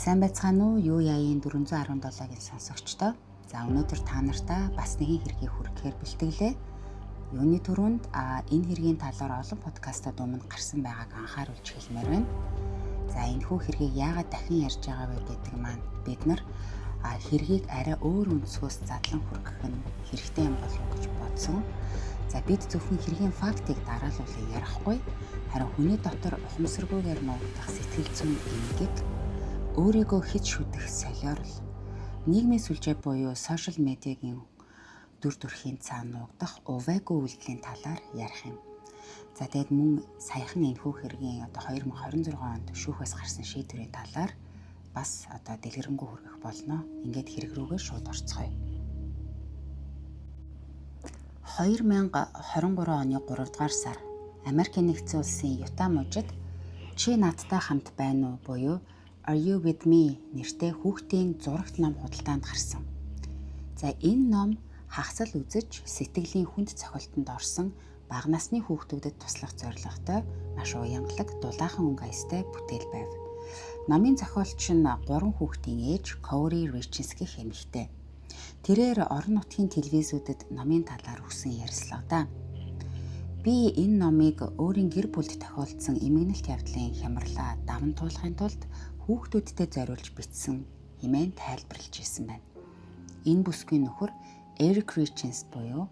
Сайн байцгаана уу? Юу яагийн 417-гийн сонсогчдоо. За өнөөдөр та нартай бас нэгэн хэргийг хүргэхээр бэлтгэлээ. Юуны түрүүнд энэ хэргийн талаар олон подкастад өмнө гарсан байгааг анхааруулж хэлмээр байна. За энэ хүү хэргийг яагаад дахин ярьж байгаа вэ гэдэг маань бид нар хэргийг арай өөр өнцгөөс задлан хүргэх нь хэрэгтэй юм болов уу гэж бодсон. За бид зөвхөн хэргийн фактыг дараалуулъя ярихгүй, харин хүний дотор ухамсаргүйгээр нуугдах сэтгэл зүйн эмгэг, өөрийгөө хит шүдэх солиорл, нийгмийн сүлжээ буюу сошиал медиагийн дүр төрхийн цаана нуугдах увайгүй үйлдэлийн талаар ярих юм. За тэгэд мөн саяхан энэхүү хэргийн 2026 онд шүүхээс гарсан шийдвэрийн талаар бас дэлгэрэнгүй хүргэх болно. Ингээд хэрэг рүүгээ шууд орцгоё. 2023 оны 3 дугаар сар Америкийн нэгдсэн улсын Юта мужид "Чи надтай хамт байна уу?" буюу "Are you with me" нэртэй хүүхдийн зурагт ном худалдаанд гарсан. За энэ ном хагасл үзэж сэтгэлийн хүнд цохилтонд орсон бага насны хүүхдүүдэд туслах зорилготой маш уянгалаг дулаахан өнгө аястай бүтээл байв. Номын зохиолч нь 3 хүүхдийн ээж Коури Ричинс гэх эмэгтэй. Тэрээр орон нутгийн телевизүүдэд номын талаар өгсөн ярилцлагадаа "Би энэ номыг өөрийн гэр бүлд тохиолдсон эмгэнэлт явдлын хямралаа даван туулахын тулд хүүхдүүдтэй зориулж бичсэн" хэмээн тайлбарлаж ирсэн байна. Энэ бүсгүй нөхөр Эрик Ричинс буюу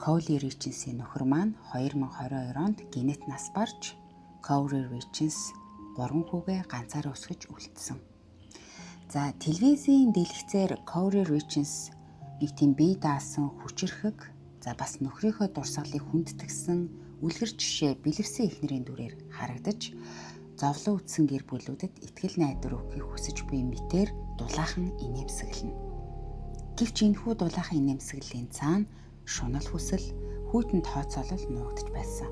Коури Ричинсийн нөхөр маань 2022 онд гинэт нас барж Коури Ричинс 3 хүүгээ ганцаараа өсгөж үлдсэн. За телевизийн дэлгэцээр Коури Ричинс нэг тийм бие даасан хүчирхэг, бас нөхрийнхөө дурсгалыг хүндэтгсэн үлгэр жишээ бэлэвсэн эхнэрийн дүрээр харагдаж, зовлон үтсэн гэр бүлүүдэд итгэл найдвар өгөхийг хүсэж буй мэтээр дулаахан инээмсэглэнэ. Гэвч энэхүү дулаахан инээмсэглэлийн цаана шунал хүсэл, хүйтэн тооцоолол нуугдж байсан.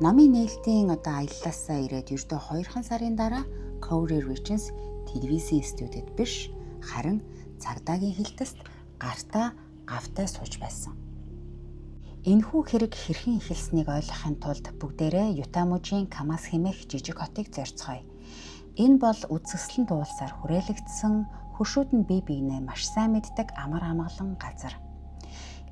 Номын нээлтийн аяллаасаа ирээд ердөө 2 сарын дараа Коури Ричинс телевизийн студид биш, харин цагдаагийн хилтэст гартаа гавтай сууж байсан. Энэхүү хэрэг хэрхэн эхэлснийг ойлгохын тулд бүгдээрээ Юта мужийн Камас хэмээх жижиг хотыг зорцгоё. Энэ бол үзэсгэлэн дуулсаар хүрээлэгдсэн, хөшүүд нь бие биенээ маш сайн мэддэг амар амгалан газар.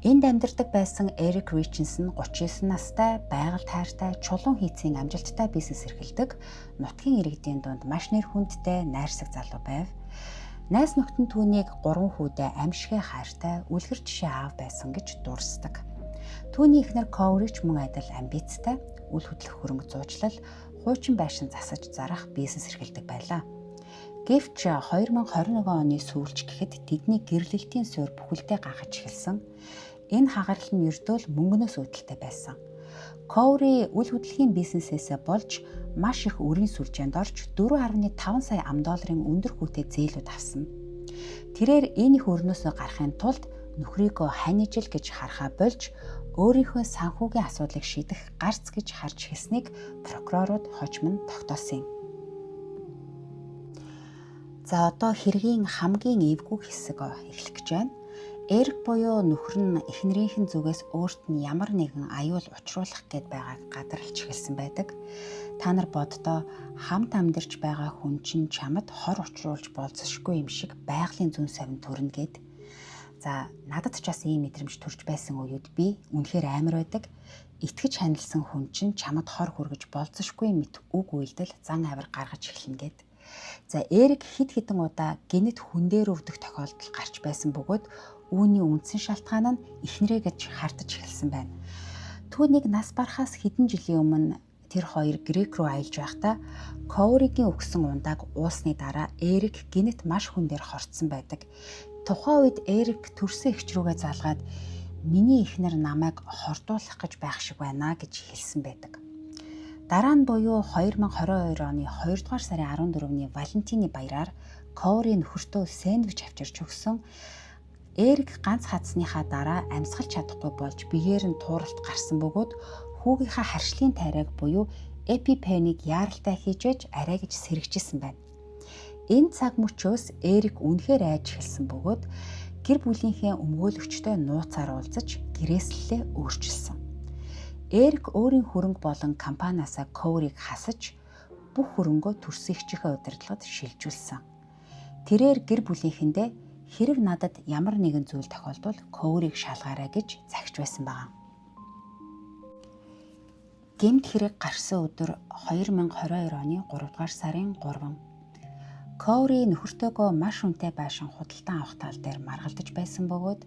Энд амьдардаг байсан Эрик Ричинс нь 39 настай, байгаль таартай, чулуун хийцийн амжилттай бизнес эрхэлдэг, нутгийн иргэдийн дунд маш нэр хүндтэй, найрсаг залуу байв. Найз нөхд нь түүнийг 3 хүүдээ амьшигээ хайртай, үлгэр жишээ аав байсан гэж дурсдаг. Түүний эхнэр Коурич мөн адил амбицтай, үл хөдлөх хөрөнгө зуучлал, хуучин байшин засаж зарах бизнес эрхэлдэг байлаа. Гэвч 2021 оны сүүлч гэхэд тэдний гэрлэлтийн суурь бүхэлдээ гахаж эхэлсэн. Энэ хагарал нь ердөө л мөнгнөөс үүдэлтэй байсан. Коури үл хөдлөлийн бизнесээсээ болж маш их өрийн сүлжээнд орж 4.5 сая $. Өндөр хүүтэй зээлүүд авсан. Тэрээр энэ их өрнөөсөө гарахын тулд нөхрийгөө ханижил гэж харахаа болж өөрийнхөө санхүүгийн асуудлыг шийдэх гарц гэж харж эхэлснийг прокурорууд хожим нь тогтоосон юм. За одоо хэргийн хамгийн эвгүй хэсэг эхлэх гэж байна. Эрик буюу нөхөр нь эхнэрийнхэн зүгээс өөрт нь ямар нэгэн аюул учруулах гээд байгааг гадарлаж эхэлсэн байдаг. Та нар боддоо хамт амьдарч байгаа хүн чинь чамд хор учруулж болзошгүй юм шиг байгалийн зүүн совин төрнө гэд. За надад ч бас ийм мэдрэмж төрж байсан үеуд би үнэхээр амар байдаг. Итгэж ханилсан хүн чинь чамд хор хүргэж болзошгүй мэт үг үйлдэл зан авир гаргаж эхэлнэ гэд. За Эрик хэд хэдэн удаа гинэт хүн дээр өвдөх тохиолдол гарч байсан бөгөөд үүний үндсэн шалтгаан нь эхнэрээ гэж хартаж эхэлсэн байна. Түүнийг нас барахаас хэдэн жилийн өмнө тэр хоёр Грек руу аялж байхдаа Коуригийн өгсөн ундааг уусны дараа Эрик гинэт маш хүн дээр хорцсон байдаг. Тухайн үед Эрик төрсөн эгч рүүгээ залгаад "Миний эхнэр намайг хордуулах гэж байх шиг байна" гэж хэлсэн байдаг. Дараа нь буюу 2022 оны 2 дугаар сарын 14-ний Валентины баяраар Коури нөхөртөө сэндвич авчирч өгсөн. Эрик ганц хадсныхаа дараа амьсгалж чадахгүй болж биеэр нь тууралт гарсан бөгөөд хүүгийнхаа харшлын тайраг буюу эпипенийг яаралтай хийжээж арай гэж сэргэжсэн байна. Энэ цаг мөчөөс Эрик үнэхээр айж эхэлсэн бөгөөд гэр бүлийнхээ өмгөөлөгчтэй нууцаар уулзаж гэрээслэлээ өөрчилсөн. Эрик өөрийн хөрөнгө болон компаниасаа Коурийг хасаж бүх хөрөнгөө төрсөн эгчийнхээ удирдлагад шилжүүлсэн. Тэрээр гэр бүлийнхэндээ хэрэг надад ямар нэгэн зүйл тохиолдвол Коурийг шалгаарай гэж загч байсан байгаа. Гэмт хэрэг гарсан өдөр 2022 оны 3 дугаар сарын 3. Коури нөхөртөөгөө маш үнэтэй байшин худалдан авах тал дээр маргалдаж байсан бөгөөд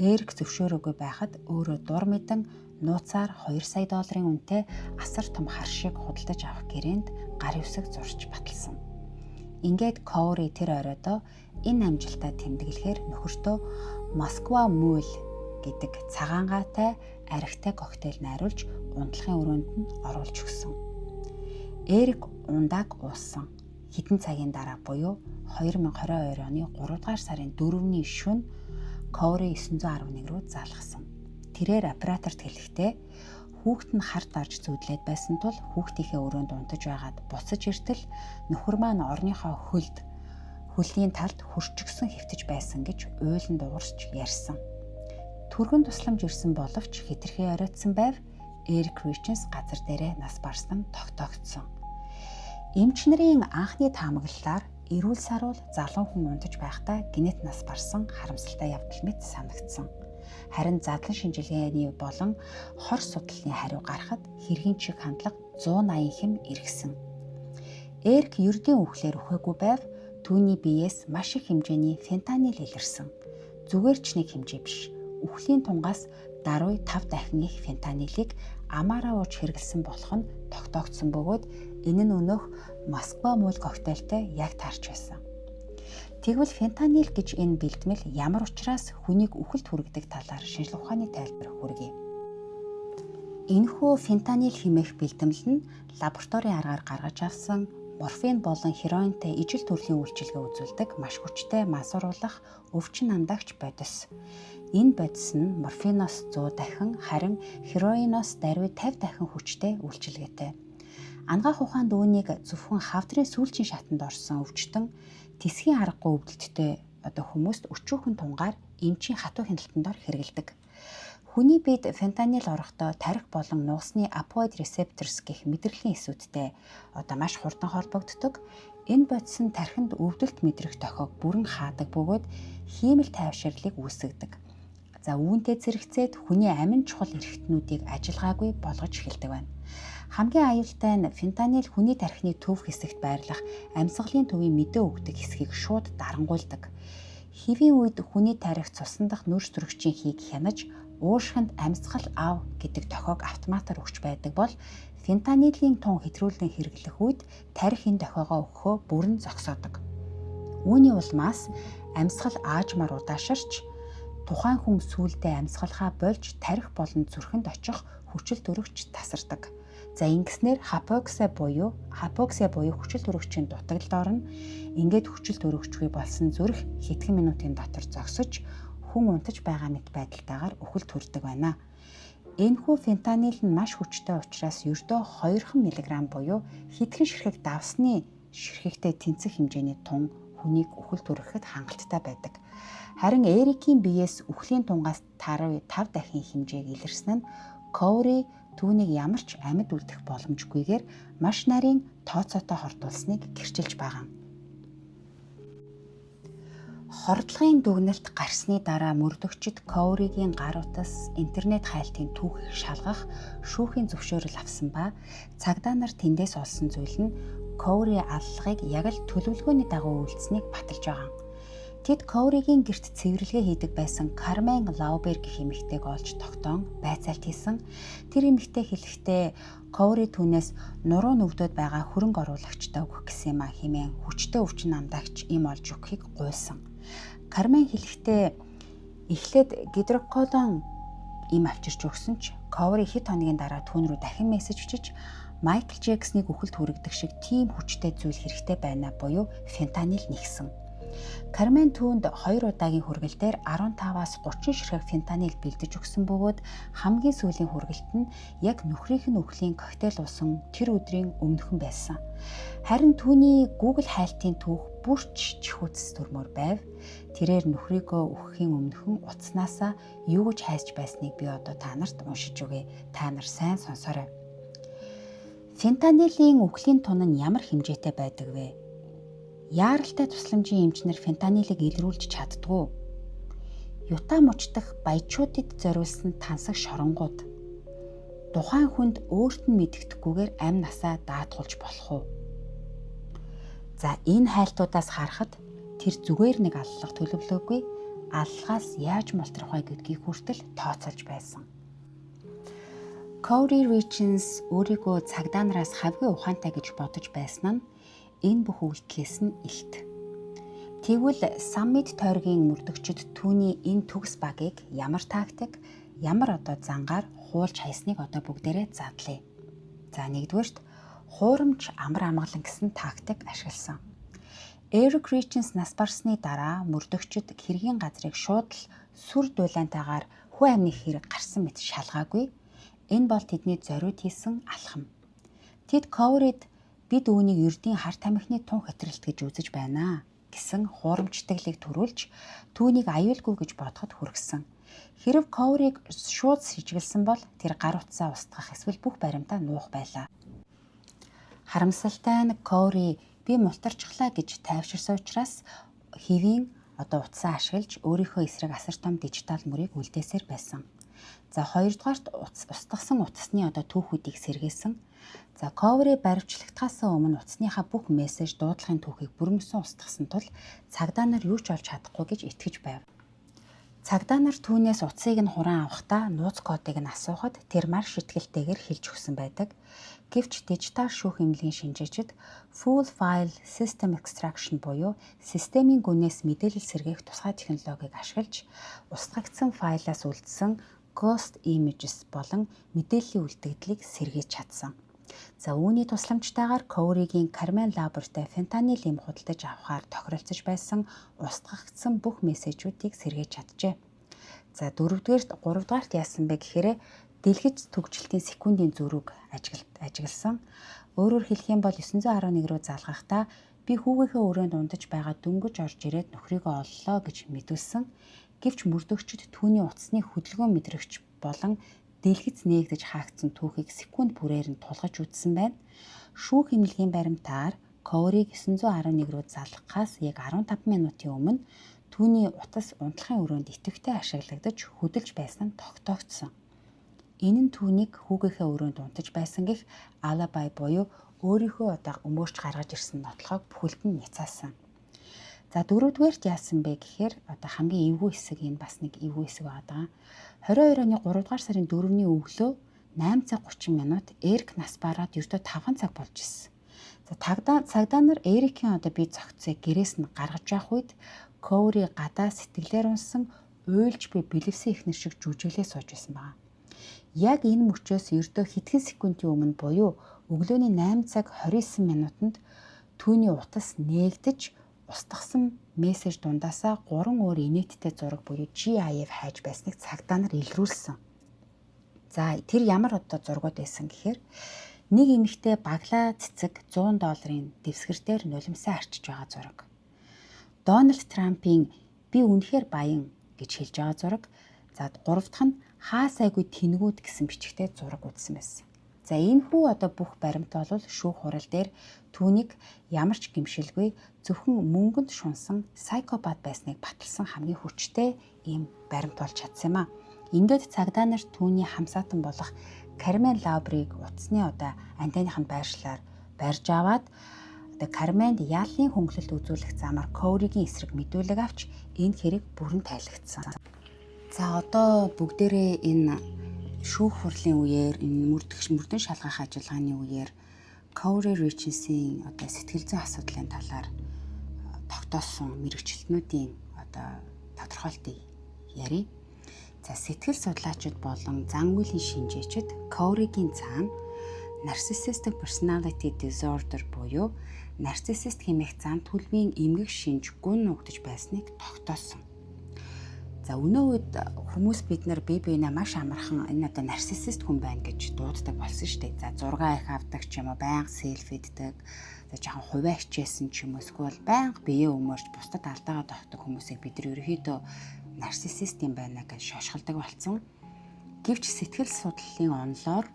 Эрик зөвшөөрөөгүй байхад өөрөө дур мэдэн нууцаар $2 сая үнэтэй асар том хар шиг худалдаж авах гэрээнд гар үсэг зурж баталсан. Ингээд Коури тэр оройдоо энэ амжилтаа тэмдэглэхээр нөхөртөө Москва Мюль гэдэг цагаангаатай архитай коктейл найруулж унтлагын өрөөнд нь оруулж өгсөн. Эрик ундааг уусан. Хэдэн цагийн дараа буюу 2022 оны 3 дугаар сарын 4-ний шөнө Коури 911 рүү залгасан. Тэрээр операторт хэлэхдээ хүүхэд нь хард орж зүудлээд байсан тул хүүхдийнхээ өрөөнд унтаж байгаад буцаж иртэл нөхөр маань орныхоо хөлийн талд хөрчгсөн хэвтэж байсан гэж уйлан дуурч ярьсан. Түргэн тусламж ирсэн боловч хэтэрхий оройтсан байв. Эрик Риченс газар дээрээ нас барсан тогтоогдсон. Эмч нарын анхны таамаглалаар эрүүл саруул залуу хүн унтаж байхдаа гинэт нас барсан харамсалтай явдал мэт санагдсан. Харин задлан шинжилгээний болон хор судлалын хариу гарахад хэргийн чиг хандлага 180 хэм эргэсэн. Эрик ердийн үхлээр өхөөгүй байв. Түүний биеэс маш их хэмжээний фентанил илэрсэн. Зүгээр ч нэг хэмжээ биш. Үхлийн тунгаас даруй 5 дахин их фентанилыг амаараа ууж хэрэглэсэн болох нь тогтоогдсон бөгөөд энэ нь өнөөх Москва Мюль коктейлтэй яг таарч байсан. Тэгвэл фентанил гэж энэ бэлтгэл ямар учраас хүнийг үхэлд хүргэдэг талаар шинжлэх ухааны тайлбар хүргэе. Энэхүү фентанил хэмээх бэлтгэл нь лабораторийн аргаар гаргаж авсан морфин болон хероинтэй ижил төрлийн үйлчилгээ үзүүлдэг маш хүчтэй мансууруулах өвчин намдагч бодис. Энэ бодис нь морфиноос 100 дахин, харин хероиноос даруй 50 дахин хүчтэй үйлчилгээтэй. Ангаах ухаанд үүнийг зөвхөн хавдрын сүүлчийн шатанд орсон өвчтөн тэсгийн аргагүй өвдөлттэй хүмүүст өчүүхэн тунгаар эмчийн хатуу хяналтандор хэрэгэлдэг. Хүний биед фентанил орохдоо тархи болон нуусны опиоид рецепторс гэх мэдрэлийн эсүүдтэй маш хурдан холбогддог. Энэ бодис нь тархинд өвдөлт мэдрэх тохиог бүрэн хаадаг бөгөөд хиймэл тайвширлыг үүсгэдэг. Үүнтэй зэрэгцээд хүний амин чухал эрхтнүүдийг ажиллагаагүй болгож эхэлдэг байна. Хамгийн аюултай нь фентанил хүний тархины төв хэсэгт байрлах амьсгалын төвийн мэдээ өгдөг хэсгийг шууд дарангуйлдаг. Хэвийн үед хүний тархи цусан дах нүүрс төрөгчийн хийг хянаж уушхинд амьсгал ав гэдэг тохиог автоматар өгч байдаг бол фентанилийн тун хэтрүүлэн хэрэглэх үед тархи энэ тохиогоо өгөхөө бүрэн зогсоодог. Үүний улмаас амьсгал аажмаар удаашарч тухайн хүн сүүлдээ амьсгалаа болж тархи болон зүрхэнд очих хүчил төрөгч тасардаг. Ингэснээр хапоксия буюу хүчил төрөгчийн дутагдлалд орно. Ингээд хүчил төрөгчгүй болсон зүрх хэдхэн минутын дотор зогсож хүн унтаж байгаа мэт байдалтайгаар үхэл төрдөг байна. Энэхүү фентанил нь маш хүчтэй учраас ердөө 2 мг буюу хэдхэн ширхэг давсны ширхэгтэй тэнцэх хэмжээний тун хүнийг үхэл төрөхөд хангалттай байдаг. Харин Эрикийн биеэс үхлийн тунгаас 5 дахин хэмжээг илэрсэн нь Коури түүнийг ямар ч амьд үлдэх боломжгүйгээр маш нарийн тооцоотой хордуулсныг гэрчилж байгаа. Хордлогын дүгнэлт гарсны дараа мөрдөгчид Коуригийн гар утас интернет хайлтын түүхийг шалгах шүүхийн зөвшөөрөл авсан ба цагдаа нар тэндээс олсон зүйл нь Коури аллагыг яг л төлөвлөгөөний дагуу үйлдсэнийг баталж байгаа. Тэд Коуригийн гэрт цэвэрлэгээ хийдэг байсан Кармен Лауберг гэх эмэгтэйг олж тогтоон байцаалт хийсэн. Тэр эмэгтэй хэлэхдээ Коури түүнээс нуруу нүвдөд байгаа хөрөнгө оруулагчтай өгөх гэсэн юм а хэмээн хүчтэй өвчин намдагч им олж өгөхийг гуйсан. Кармен хэлэхдээ эхлээд гидрокодон им авчирч өгсөн ч Коури хэд хоногийн дараа түүн рүү дахин мессеж бичиж Майкл Джексоныг үхэлд хүргэдэг шиг тийм хүчтэй зүйл хэрэгтэй байна буюу фентанил нэгсэн. Кармен түүнд 2 удаагийн хүргэлтээр 15-аас 30 ширхэг фентанил бэлдэж өгсөн бөгөөд хамгийн сүүлийн хүргэлт нь яг нөхрийнх нь үхлийн коктейл уусан тэр өдрийн өмнөхөн байсан. Харин түүний Google хайлтын түүх бүрч чихүүцс төрмөр байв. Тэрээр нөхрийгөө үхэхийн өмнөхөн утаснаасаа юу гэж хайж байсныг би одоо та нарт уншиж өгье. Та нар сайн сонсоорой. Фентанилийн үхлийн тун нь ямар хэмжээтэй байдаг вэ? Яаралтай тусламжийн эмчнэр фентанилыг илрүүлж чаддгүй. Юта муч дахь баячуудад зориулсан тансаг шоронгууд тухайн хүнд өөрт нь мэддэхгүйгээр амь насаа даатгуулж болох уу? За энэ хайлтуудаас харахад тэр зүгээр нэг аллах төлөвлөөгүй, аллагаас яаж мултрах вэ гэдгийг хүртэл тооцоолж байсан. Corey Richens өөрийгөө цагдаа нараас хавьгүй ухаантай гэж бодож байсан нь энэ бүх үйлдэлээс нь илт. Тэгвэл Саммит тойргийн мөрдөгчд түүний энэ төгс багийг ямар тактик, ямар зангаар хуулж хайсныг бүгдээрээ задлаа. За нэгдүгээрт хуурамч амар амгалан гэсэн тактик ашигласан. Eric Richens нас барсны дараа мөрдөгчд хэргийн газрыг шууд л сүр дулаантайгаар хүү амны хэрэг гарсан мэт шалгаагүй. Энэ бол тэдний зориуд хийсэн алхам. Тэд Corey-д бид үүнийг ердийн хар тамхины тун хэтрэлт гэж үзэж байна гэсэн хуурамчтаглыг төрүүлж түүнийг аюулгүй гэж бодоход хүргэсэн. Хэрв Corey-г шууд сэжиглсэн бол тэр гар утсаа устгах эсвэл бүх баримтаа нуух байлаа. Харамсалтай нь Corey би мултарчихлаа гэж тайвширсан учраас хэвийн утсаа ашиглаж өөрийнхөө эсрэг асар том дижитал мөрийг үлдээсээр байсан. За хоёрдугаарт устгасан утасны түүхүүдийг сэргээсэн. За Corey баривчлагтахаас өмнө утасныхаа бүх мессеж дуудлагын түүхийг бүрмөсөн устгасан тул цагдаа нар юу ч олж чадахгүй гэж итгэж байв. Цагдаа нар түүнээс утсыг нь хураан авахдаа нууц кодыг нь асуухад тэр маш шитгэлтэйгээр хэлж өгсөн байдаг. Гэвч дижитал шүүх эмнэлгийн шинжээчид Full File System Extraction буюу системийн гүнээс мэдээлэл сэргээх тусгай технологиг ашиглаж устгагдсан файлаас үлдсэн Ghost Images болон мэдээллийн үлдэгдлийг сэргээж чадсан. За үүний тусламжтайгаар Corey-гийн Carmen Laborтэй фентанил эм худалдаж авахаар тохиролцож байсан устгагдсан бүх мессежүүдийг сэргээж чаджээ. За гуравдугаарт яасан бэ гэхээр дэлгэц төгжөлтийн секундын зөрүүг ажигласан. Өөрөөр хэлэх юм бол 911 рүү залгахдаа би хүүгийнхээ өрөөнд ундаж байгаа дөнгөж орж ирээд нөхрийгөө оллоо гэж мэдүүлсэн. Гэвч мөрдөгчд түүний утасны хөдөлгөөн мэдрэгч болон дэлгэц нээгдэж хаагдсан түүхийг секунд бүрээр нь тулгаж үзсэн байна. Шүүх эмнэлгийн баримтаар Corey-г 911 рүү залгахаас яг 15 минутын өмнө түүний утас унтлахын өрөөнд идэвхтэй ашиглагдаж хөдөлж байсан нь тогтоогдсон. Энэ нь түүнийг хүүгийнхээ өрөөнд унтаж байсан гэх алиби буюу өөрийнхөө өмөрч гаргаж ирсэн нотлохоог бүхэлд нь няцаасан. За дөрөвдүгээрт яасан бэ гэхээр хамгийн эвгүй хэсэг энэ бас нэг эвгүй хэсэг байгаа. 22 оны 3 дугаар сарын 4-ний өглөө 8 цаг 30 минут Эрик нас бараад ердөө 5 цаг болж ирсэн. За цагдаа нар Эрикийн бие зогцыг гэрээс нь гаргаж явах үед Corey гадаа сэтгэлээр унсан уйлж буй бэлэвсэн ихнэр шиг жүжиглээ сууж байсан байна. Яг энэ мөчөөс ердөө хэдхэн секундын өмнө буюу өглөөний 8 цаг 29 минутанд түүний утас нээгдэж устгасан мессеж дундаасаа 3 өөр инээдтэй зураг буюу GIF хайж байсныг цагдаа нар илрүүлсэн. За тэр ямар зургууд байсан гэхээр нэг эмэгтэй баглаа цэцэг $100 дэвсгэртээр нулимсаа арчиж байгаа зураг. Дональд Трампын би үнэхээр баян гэж хэлж байгаа зураг. За гурав дахь нь хаа сайгүй тэнгүүд гэсэн бичгтэй зураг үзсэн байсан. За энэ бүх баримт бол шүүх хурал дээр түүнийг ямар ч гэмшилгүй зөвхөн мөнгөнд шунсан psychopath байсныг баталсан хамгийн хүчтэй ийм баримт болж чадсан юм а. Ингээд цагдаа нар түүний хамсаатан болох Carmen Laborыг утасны антенныханд байршлаар барьж аваад Carmen-д яалын хөнгөлөлт үзүүлэх замаар Corey-гийн эсрэг мэдүүлэг авч энэ хэрэг бүрэн тайлагдсан. За бүгдээрээ энэ шүүх хурлын үеэр энэ мөрдөн шалгах ажиллагааны үеэр Corey Richens-ийн сэтгэл зүйн асуудлын талаар тогтоосон мэрэгчлэтнүүдийн тодорхойлтыг ярив. За сэтгэл судлаачид болон зан үйлийн шинжээчид Corey-гийн зан narcissistic personality disorder буюу нарциссист хэмээх зан төлөвийн эмгэг шинж гүн нугдаж байсныг тогтоосон. За өнөө үед хүмүүс бид нар бие биенээ маш амархан энэ нарциссист хүн байна гэж дууддаг болсон шүү дээ. За 6 их авдаг ч юм уу, байнга селфи иддэг, за жоохон хувиа хичээсэн ч юм уу, эсвэл байнга биеэ өмөрч бусдад алдаагаа тогтдог хүмүүсийг бид нар ерөөхдөө нарциссист юм байна гэж шошголдог болсон. Гэвч сэтгэл судлалын онолоор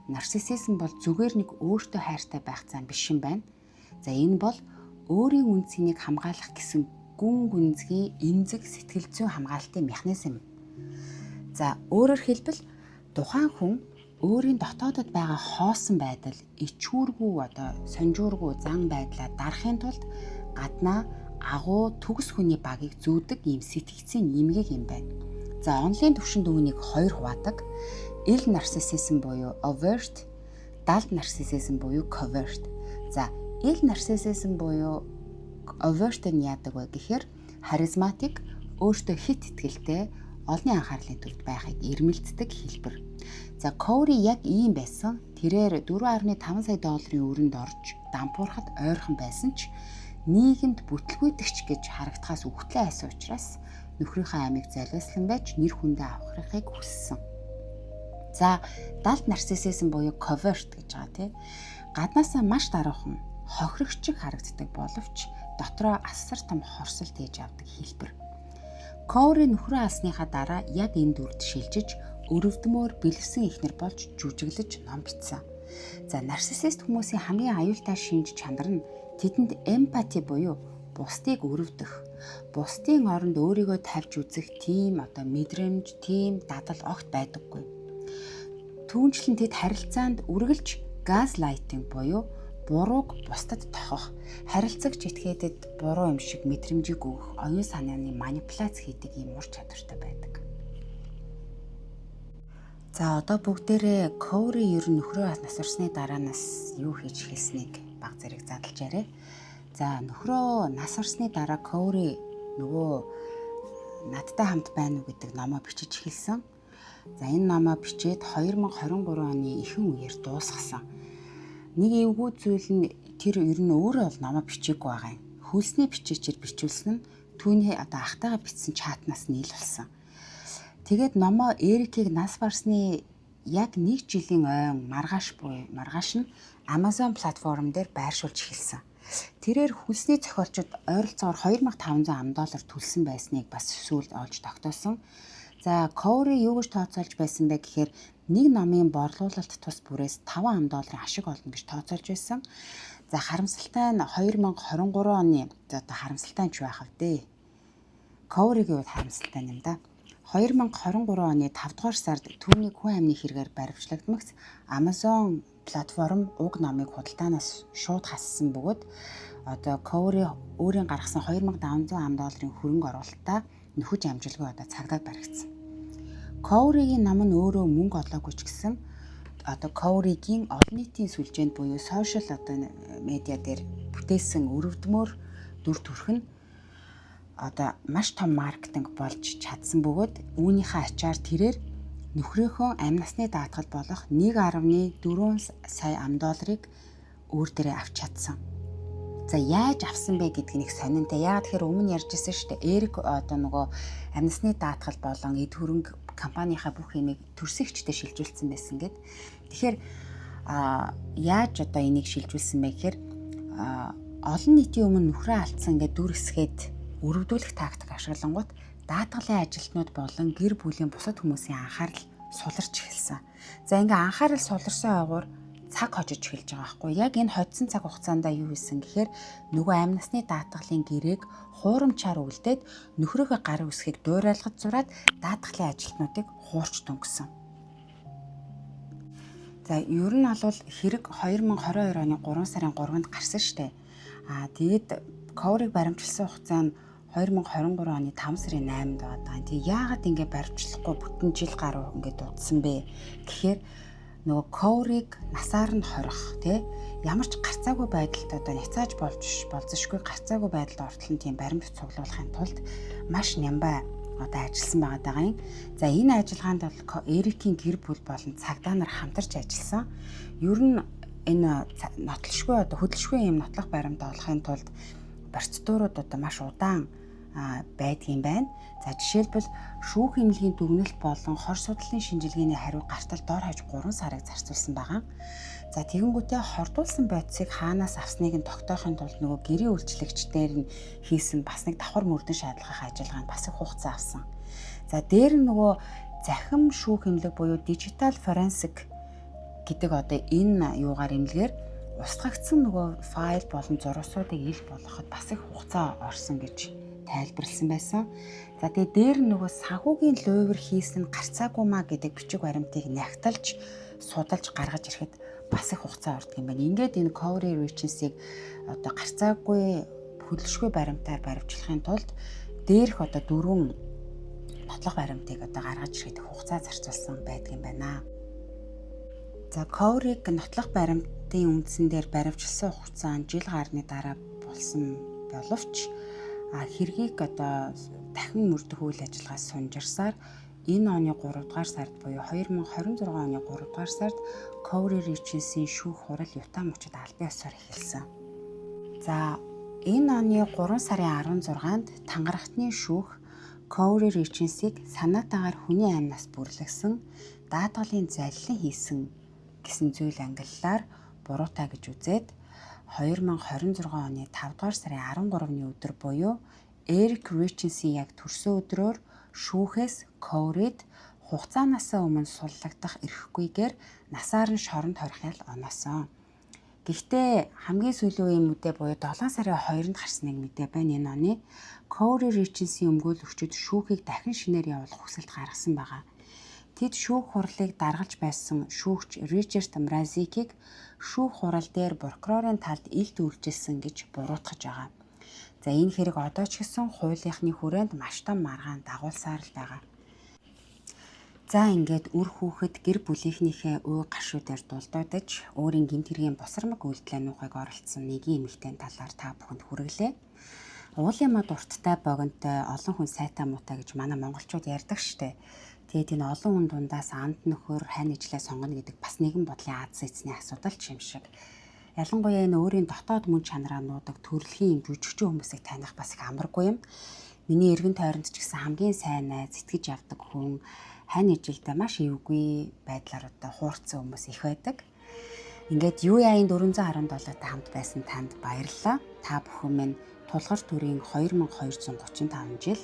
нарциссизм бол зүгээр нэг өөртөө хайртай байх зам биш юм байна. За энэ бол өөрийн үнцнийг хамгаалах гэсэн гүн гүнзгий эмзэг сэтгэл зүйн хамгаалтын механизм. За өөрөөр хэлбэл тухайн хүн өөрийн дотоодод байгаа хоосон байдал, ичүүргүй сонжуургүй зан байдлаа дарахын тулд гаднаа агуу төгс хүний багийг зүүдэг ийм сэтгцийн нэмгийг юм байна. За онлын түвшинд үүнийг хоёр хуваадаг. Ил нарциссизм буюу overt, далд нарциссизм буюу covert. За ил нарциссизм буюу overt нь яадаг вэ гэхээр харизматик, өөртөө хит итгэлтэй, олонний анхаарлын төвд байхыг ирмэлцдэг хэлбэр. За Коури яг ийм байсан. Тэрээр 4.5 сая долларын өрөнд орж дампуурахад ойрхон байсан ч нийгэмд бүтлгүйдэгч гэж харагдахаас үхтлээ айсан учраас нөхрийнхөө амийг золиослон байж нэр хүндээ авахыг хүссэн. За далд нарциссизм буюу covert гэж байгаа тийм. Гаднаасаа маш даруухан, хохирогчиг харагддаг боловч дотроо асар том хорсолт хийж авдаг хэлбэр. Коури нөхрөө алсныхаа дараа яг энэ дүрд шилжиж өрөвдмөр бэлэвсэн ихнэр болж жүжиглэж ном бичсэн. За нарциссист хүмүүсийн хамгийн аюултай шинж чанар нь тэдэнд эмпати буюу бусдыг өрөвдөх, бусдын оронд өөрийгөө тавьж үзэх тийм мэдрэмж, тийм дадал огт байдаггүй. Түүнчлэн тэд харилцаанд үргэлж газлайтинг буюу бурууг бусдад тохох, харилцагч этгээдэд буруу юм шиг мэдрэмжийг өгөх, оюун санааны манипуляц хийдэг юм ур чадвартай байдаг. За одоо бүгдээрээ Коури ер нь нөхрөө насварсны дараанаас юу хийж эхэлснийг баг зэрэг задлж яриа. За нөхрөө насварсны дараа Коури нөгөө надтай хамт байна уу гэдэг номоо бичиж эхэлсэн. За энэ номоо бичээд 2023 оны ихэнх үеэр дуусгасан. Нэг эвгүй зүйл нь тэр ер нь өөрөө бол номоо бичээгүй байгаа юм. Хөлсний бичээчээр бичүүлсэн нь түүний ахтайгаа бичсэн чатнаас нь ил болсон. Тэгээд номоо Эрикийг нас барсны яг 1 жилийн ойн маргааш нь Amazon платформ дээр байршуулж эхэлсэн. Тэрээр хөлсний зохиолчид ойролцоогоор $2,500 төлсөн байсныг бас сүүлд олж тогтоосон. За Коури юу гэж тооцоолж байсан бэ гэхээр нэг номын борлуулалт тус бүрээс $5 ашиг олно гэж тооцоолж байсан. За харамсалтай нь 2023 оны харамсалтай ч байх вэ. Коуригийн хувьд харамсалтай юм да. 2023 оны 5 дугаар сард түүний хүн амны хэрэгээр баривчлагдмагц Amazon платформ уг номыг худалдаанаас шууд хассан бөгөөд Коури өөрийн гаргасан $2,500 хөрөнгө оруулалтаа нөхөж амжилгүй цагдаад баригдсан. Коуригийн ном нь өөрөө мөнгө олоогүй ч гэсэн Коуригийн олон нийтийн сүлжээнд буюу сошиал медиа дээр бүтээсэн өрөвдмөр дүр төрх нь маш том маркетинг болж чадсан бөгөөд үүнийхээ ачаар тэрээр нөхрийнхөө амь насны даатгал болох $1.4 сая долларыг өөр дээрээ авч чадсан. За яаж авсан бэ гэдгийг сонинтай. Яагаад тэгэхээр өмнө ярьжсэн шүү дээ. Эрик нөгөө амь насны даатгал болон эд хөрөнгө компанийнхаа бүх юмыг төрсөгчдөд шилжүүлсэн байсан гэд. Тэгэхээр яаж энийг шилжүүлсэн бэ гэхээр олон нийтийн өмнө нөхрөө алдсан ингээд дүр хэсгээд өрөвдүүлэх тактик ашиглангууд даатгалын ажилтнууд болон гэр бүлийн бусад хүмүүсийн анхаарал суларч эхэлсэн. За ингээ анхаарал суларсан ойгоор цаг хожиж эхэлж байгаа байхгүй. Яг энэ хоцсон цаг хугацаанд юу хийсэн гэхээр нөгөө амь насны даатгалын гэрээг хуурамчаар үлдээд нөхрийнхөө гарын үсгийг дуурайлгаж зураад даатгалын ажилтнуудыг хуурч дөнгөсөн. За ер нь бол хэрэг 2022 оны 3 сарын 3-нд гарсан штэ. Тэгээд Коуриг баримтжилсан хугацаа нь 2023 оны 5 сарын 8-нд байгаа. Тэгээ яагаад ингэ баримтлахгүй бүтэн жил гаруй ингэ дуудсан бэ гэхээр нөгөө Коуриг насаар нь хорих ямар ч гарцаагүй байдалд няцааж болзошгүй гарцаагүй байдалд ортол нь тийм баримт цуглуулахын тулд маш нямбай ажилласан байгаа юм. За энэ ажиллагаанд бол Эрикийн гэр бүл болон цагдаа нар хамтарч ажилласан. Ер нь энэ нотлошгүй хөдөлшгүй юм нотлох баримт олохын тулд процедурууд маш удаан байдгийн байна. За жишээлбэл шүүх эмнэлгийн дүгнэлт болон хор судлалын шинжилгээний хариу гартал дор хаяж 3 сарыг зарцуулсан байгаа. За тэгэнгүүтээ хордуулсан бодисыг хаанаас авсныг нь тогтоохын тулд нөгөө гэрийн үйлчлэгчдээр нь хийсэн бас нэг давхар мөрдөн шаардлагах ажиллагаанд бас их хугацаа авсан. За дээр нь нөгөө захим шүүх эмнэлэг буюу digital forensic гэдэг одоо энэ юугаар эмнэлгээр устгагдсан нөгөө файл болон зургуудыг ил болгоход бас их хугацаа орсон гэж тайлбарлсан байсан. За тэгээ дээр нөгөө санхүүгийн луйвер хийсэн гарцаагүй маа гэдэг бичиг баримтыг нягтлж судалж гаргаж ирэхэд бас их хугацаа ордог юм байна. Ингээд энэ Cowrie Richards-ыг одоо гарцаагүй хөдөлшгүй баримтаар баримтлахын тулд дээрх одоо 4 нотлох баримтыг одоо гаргаж ирэхэд хугацаа зарцуулсан байдаг юм байна. За Cowrie-г нотлох баримтын үндсэн дээр баримтжилсан хугацаа нь жил гарны дараа болсон боловч хэргийг одоо дахин мөрдөх үйл ажиллагаас сунжирсаар энэ оны 3 дугаар сард буюу 2026 оны 3 дугаар сард Cowrie Richards-ийн шүүх хурал Юта мужид албан ёсоор эхэлсэн. За энэ оны 3 сарын 16-нд тангарахтны шүүх Cowrie Richards-ыг санаатаагаар хүний амнаас бүрлэгсэн даатгалын залилан хийсэн гэсэн зүйл ангиллаар буруутай гэж үзээд 2026 оны 5 дугаар сарын 13-ны өдөр буюу Eric Richards-ийн яг төрсөн өдрөөр шүүхээс Cowrie-д хугацаанаас өмнө суллагдах эрхгүйгээр насаар нь шоронд хорих ял оноосон. Гэхдээ хамгийн сүүлийн үеийн мэдээ буюу 7 сарын 2-нд гарсан нэг мэдээ байна энэ оны. Cowrie Richards-ийн өмгөөлөгчид шүүхийг дахин шинээр явуулах хүсэлт гаргасан байгаа. Тэд шүүх хурлыг даргалж байсан шүүгч Ричард Мразикийг шүүх хурал дээр прокурорын талд илт үйлчилсэн гэж буруутгаж байгаа. За энэ хэрэг одоо ч гэсэн хуулийнхны хүрээнд маш том маргаан дагуулсаар л байгаа. За ингээд үр хүүхэд гэр бүлийнхнийхээ уй гашуудаар дулдуудаж өөрийн гэмт хэргийн босромог үйлдэлэнүүхийг оролцсон нэгэн эмэгтэй талаар та бүхэнд хүргэлээ. Уулын мод урттай богинтой олон хүн сайтай муутай гэж манай монголчууд ярьдаг штэ. Тэгээд энэ олон хүн дундаас анд нөхөр хань ижлээ сонгоно гэдэг бас нэгэн бодлын аз эцний асуудал ч юм шиг. Ялангуяа энэ өөрийн дотоод мөн чанараа нуудаг төрөлхийн жүжигчин хүмүүсийг таних бас их амаргүй юм. Миний эргэн тойронд ч гэсэн хамгийн сайн найз, сэтгэж явдаг хүн хань ижилдээ маш эвгүй байдлаар одоо хуурцсан хүмүүс их байдаг. Ингээд UAI-ийн 417-тай хамт байсан танд баярлалаа. Та бүхэн минь тулгар төрийн 2235 жил,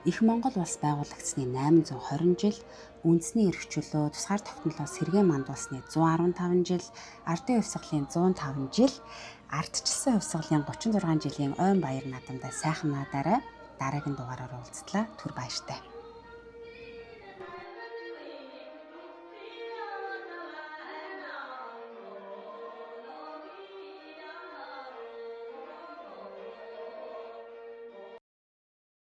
Их Монгол улс байгуулагдсны 820 жил, үндэсний эрх чөлөө тусгаар тогтнолоо сэргээн мандуулсны 115 жил, ардын хувьсгалын 105 жил, ардчилсан хувьсгалын 36 жилийн ойн баяр наадамдаа сайхан наадаарай. Дараагийн дугаараар уулзтлаа. Түр баяртай.